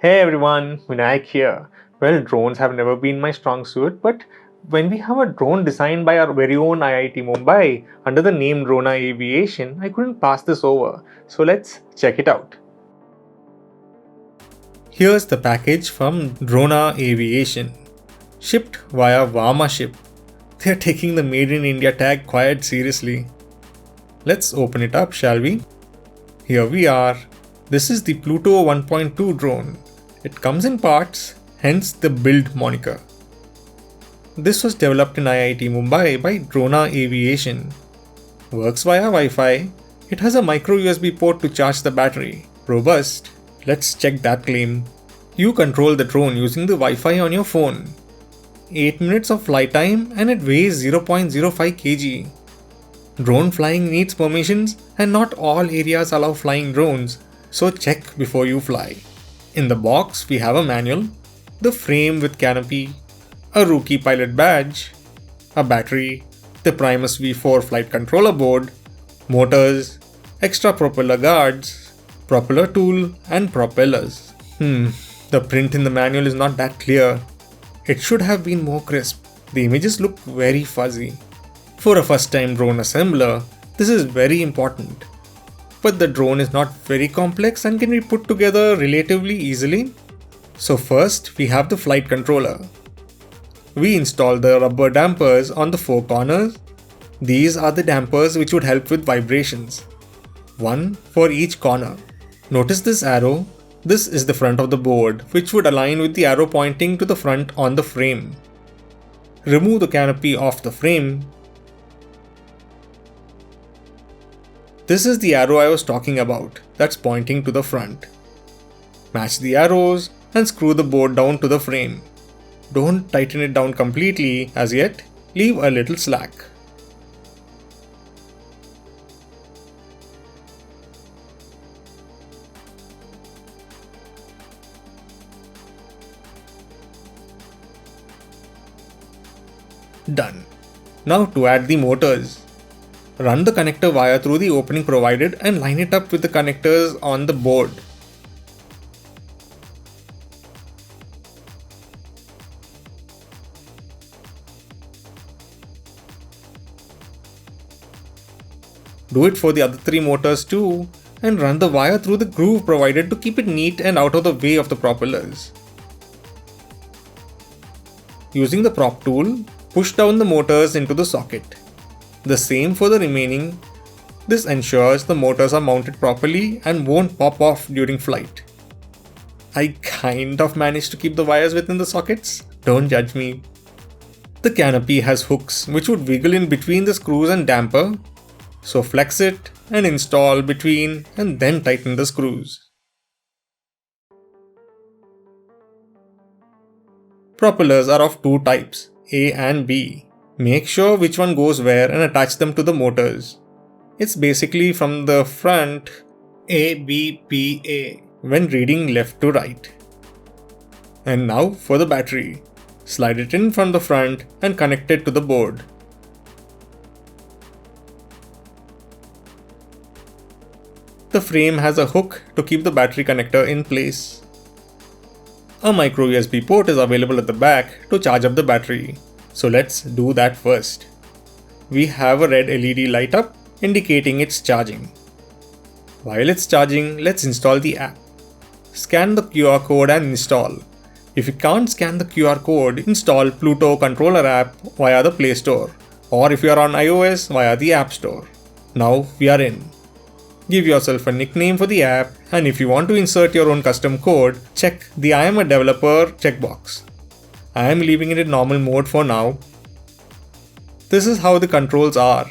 Hey everyone, Vinayak here. Well, drones have never been my strong suit, but when we have a drone designed by our very own IIT Mumbai under the name Drona Aviation, I couldn't pass this over. So let's check it out. Here's the package from Drona Aviation, shipped via Vama ship. They're taking the Made in India tag quite seriously. Let's open it up, shall we? Here we are. This is the Pluto 1.2 drone. It comes in parts, hence the build moniker. This was developed in IIT Mumbai by Drona Aviation. Works via Wi-Fi. It has a micro USB port to charge the battery. Robust. Let's check that claim. You control the drone using the Wi-Fi on your phone. 8 minutes of flight time and it weighs 0.05 kg. Drone flying needs permissions and not all areas allow flying drones, so check before you fly. In the box, we have a manual, the frame with canopy, a rookie pilot badge, a battery, the Primus V4 flight controller board, motors, extra propeller guards, propeller tool, and propellers. The print in the manual is not that clear. It should have been more crisp. The images look very fuzzy. For a first-time drone assembler, this is very important. But the drone is not very complex and can be put together relatively easily. So first, we have the flight controller. We install the rubber dampers on the 4 corners. These are the dampers which would help with vibrations. One for each corner. Notice this arrow. This is the front of the board, which would align with the arrow pointing to the front on the frame. Remove the canopy off the frame. This is the arrow I was talking about, that's pointing to the front. Match the arrows and screw the board down to the frame. Don't tighten it down completely as yet, leave a little slack. Done. Now to add the motors. Run the connector wire through the opening provided and line it up with the connectors on the board. Do it for the other 3 motors too and run the wire through the groove provided to keep it neat and out of the way of the propellers. Using the prop tool, push down the motors into the socket. The same for the remaining. This ensures the motors are mounted properly and won't pop off during flight. I kind of managed to keep the wires within the sockets, don't judge me. The canopy has hooks which would wiggle in between the screws and damper, so flex it and install between and then tighten the screws. Propellers are of 2 types, A and B. Make sure which one goes where and attach them to the motors. It's basically from the front ABPA when reading left to right. And now for the battery. Slide it in from the front and connect it to the board. The frame has a hook to keep the battery connector in place. A micro USB port is available at the back to charge up the battery. So let's do that first. We have a red LED light up indicating it's charging. While it's charging, let's install the app. Scan the QR code and install. If you can't scan the QR code, install Pluto controller app via the Play Store, or if you are on iOS, via the App Store. Now we are in. Give yourself a nickname for the app, and if you want to insert your own custom code, check the I am a developer checkbox. I am leaving it in normal mode for now. This is how the controls are.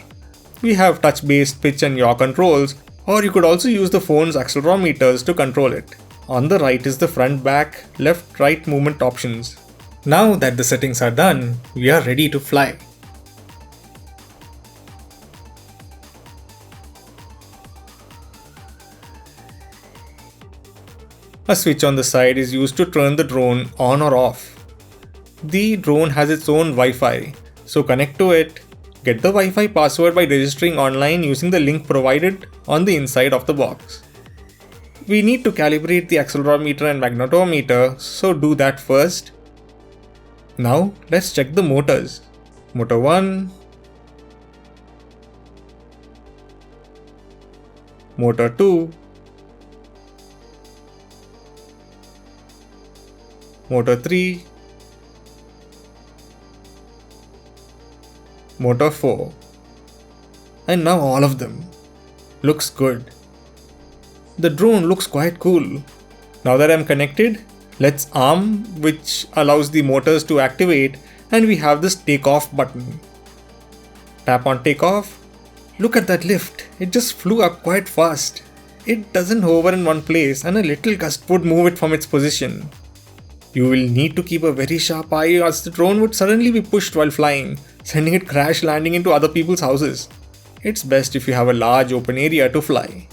We have touch-based pitch and yaw controls, or you could also use the phone's accelerometers to control it. On the right is the front, back, left, right movement options. Now that the settings are done, we are ready to fly. A switch on the side is used to turn the drone on or off. The drone has its own Wi-Fi, so connect to it, get the Wi-Fi password by registering online using the link provided on the inside of the box. we need to calibrate the accelerometer and magnetometer, so do that first. Now let's check the motors. Motor 1, Motor 2, Motor 3, Motor 4. And now all of them. Looks good. The drone looks quite cool. Now that I'm connected, let's arm, which allows the motors to activate, and we have this takeoff button. Tap on takeoff. Look at that lift, it just flew up quite fast. It doesn't hover in one place, and a little gust would move it from its position. You will need to keep a very sharp eye, as the drone would suddenly be pushed while flying, sending it crash landing into other people's houses. It's best if you have a large open area to fly.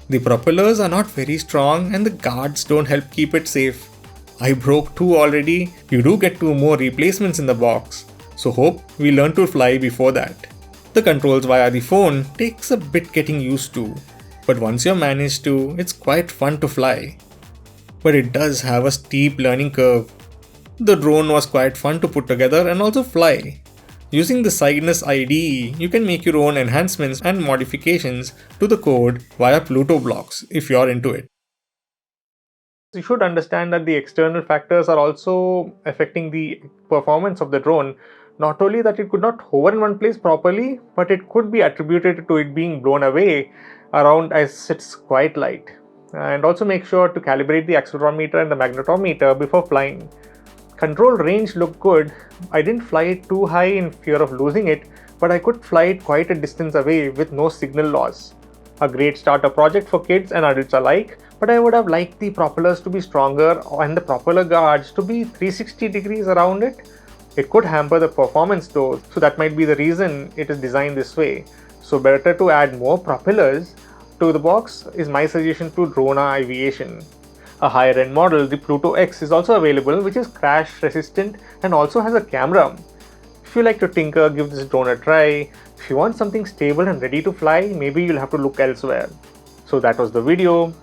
The propellers are not very strong and the guards don't help keep it safe. I broke 2 already. You do get 2 more replacements in the box, so hope we learn to fly before that. The controls via the phone takes a bit getting used to, but once you're managed to, it's quite fun to fly. But it does have a steep learning curve. The drone was quite fun to put together and also fly. Using the Cygnus IDE, you can make your own enhancements and modifications to the code via Pluto blocks if you're into it. You should understand that the external factors are also affecting the performance of the drone. Not only that it could not hover in one place properly, but it could be attributed to it being blown away around as it's quite light. And also make sure to calibrate the accelerometer and the magnetometer before flying. Control range looked good. I didn't fly it too high in fear of losing it, but I could fly it quite a distance away with no signal loss. A great starter project for kids and adults alike, but I would have liked the propellers to be stronger and the propeller guards to be 360 degrees around it. It could hamper the performance though, so that might be the reason it is designed this way. So better to add more propellers to the box is my suggestion to Drona Aviation. A higher end model, the Pluto X, is also available, which is crash resistant and also has a camera. If you like to tinker, give this drone a try. If you want something stable and ready to fly, maybe you'll have to look elsewhere. So that was the video.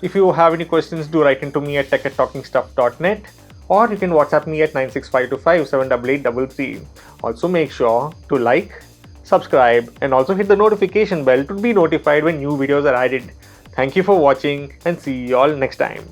If you have any questions, do write into me at tech@talkingstuff.net, or you can WhatsApp me at 96525788833. Also make sure to like, subscribe, and also hit the notification bell to be notified when new videos are added. Thank you for watching and see you all next time.